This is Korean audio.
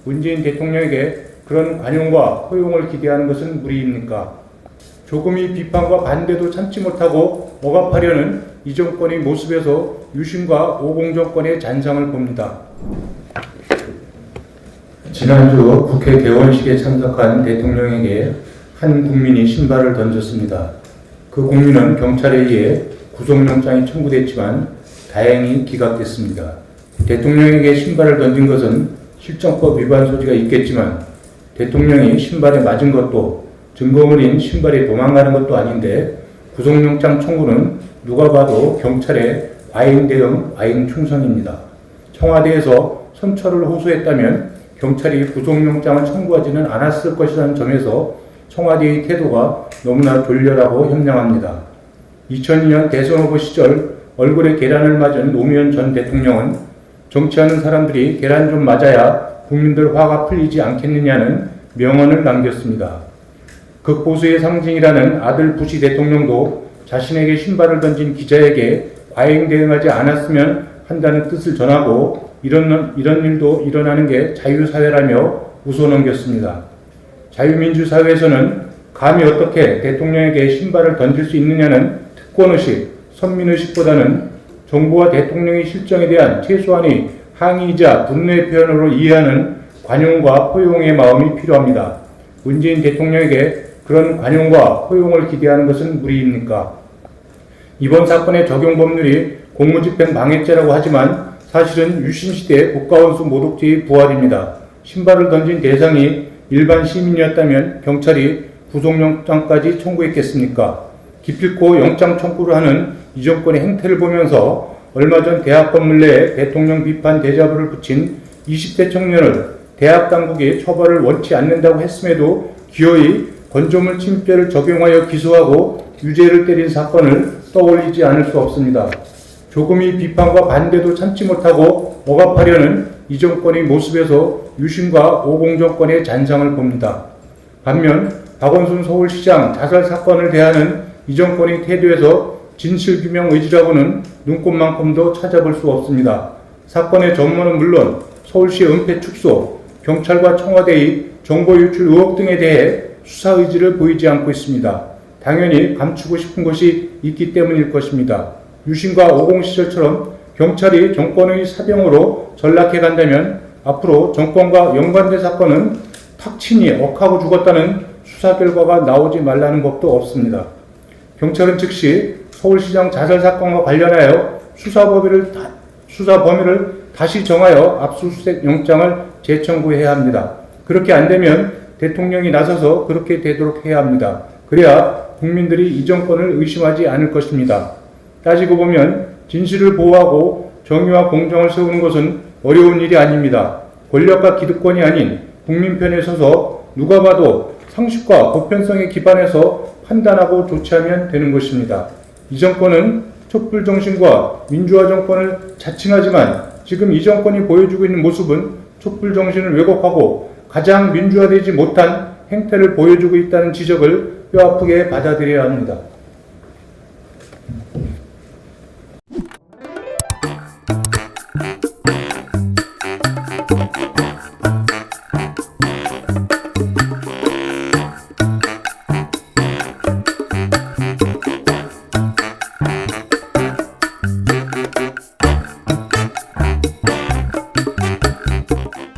문재인 대통령에게 그런 관용과 허용을 기대하는 것은 무리입니까? 조금의 비판과 반대도 참지 못하고 억압하려는 이 정권의 모습에서 유신과 오공정권의 잔상을 봅니다. 지난주 국회 개원식에 참석한 대통령에게 한 국민이 신발을 던졌습니다. 그 국민은 경찰에 의해 구속영장이 청구됐지만 다행히 기각됐습니다. 대통령에게 신발을 던진 것은 실정법 위반 소지가 있겠지만 대통령이 신발에 맞은 것도 증거물인 신발이 도망가는 것도 아닌데 구속영장 청구는 누가 봐도 경찰의 과잉 대응, 과잉 충성입니다. 청와대에서 선처를 호소했다면 경찰이 구속영장을 청구하지는 않았을 것이라는 점에서 청와대의 태도가 너무나 졸렬하고 현명합니다. 2002년 대선 후보 시절 얼굴에 계란을 맞은 노무현 전 대통령은 정치하는 사람들이 계란 좀 맞아야 국민들 화가 풀리지 않겠느냐는 명언을 남겼습니다. 극보수의 상징이라는 아들 부시 대통령도 자신에게 신발을 던진 기자에게 과잉 대응하지 않았으면 한다는 뜻을 전하고 이런 일도 일어나는 게 자유사회라며 웃어넘겼습니다. 자유민주사회에서는 감히 어떻게 대통령에게 신발을 던질 수 있느냐는 특권의식, 선민의식보다는 정부와 대통령의 실정에 대한 최소한의 항의이자 분노의 표현으로 이해하는 관용과 포용의 마음이 필요합니다. 문재인 대통령에게 그런 관용과 포용을 기대하는 것은 무리입니까? 이번 사건의 적용 법률이 공무집행 방해죄라고 하지만 사실은 유신시대 국가원수 모독죄의 부활입니다. 신발을 던진 대상이 일반 시민이었다면 경찰이 구속영장까지 청구했겠습니까? 기필코 영장 청구를 하는 이 정권의 행태를 보면서 얼마 전 대학 건물 내에 대통령 비판 대자보를 붙인 20대 청년을 대학 당국이 처벌을 원치 않는다고 했음에도 기어이 건조물 침입죄를 적용하여 기소하고 유죄를 때린 사건을 떠올리지 않을 수 없습니다. 조금의 비판과 반대도 참지 못하고 억압하려는 이 정권의 모습에서 유신과 오공정권의 잔상을 봅니다. 반면 박원순 서울시장 자살 사건을 대하는 이 정권의 태도에서 진실규명 의지라고는 눈꼽만큼도 찾아볼 수 없습니다. 사건의 전모는 물론 서울시의 은폐 축소, 경찰과 청와대의 정보 유출 의혹 등에 대해 수사 의지를 보이지 않고 있습니다. 당연히 감추고 싶은 것이 있기 때문일 것입니다. 유신과 오공 시절처럼 경찰이 정권의 사병으로 전락해 간다면 앞으로 정권과 연관된 사건은 탁 치니 억하고 죽었다는 수사 결과가 나오지 말라는 법도 없습니다. 경찰은 즉시 서울시장 자살 사건과 관련하여 수사 범위를 다시 정하여 압수수색 영장을 재청구해야 합니다. 그렇게 안 되면 대통령이 나서서 그렇게 되도록 해야 합니다. 그래야 국민들이 이 정권을 의심하지 않을 것입니다. 따지고 보면 진실을 보호하고 정의와 공정을 세우는 것은 어려운 일이 아닙니다. 권력과 기득권이 아닌 국민 편에 서서 누가 봐도 상식과 보편성에 기반해서 판단하고 조치하면 되는 것입니다. 이 정권은 촛불 정신과 민주화 정권을 자칭하지만 지금 이 정권이 보여주고 있는 모습은 촛불 정신을 왜곡하고 가장 민주화되지 못한 행태를 보여주고 있다는 지적을 뼈아프게 받아들여야 합니다.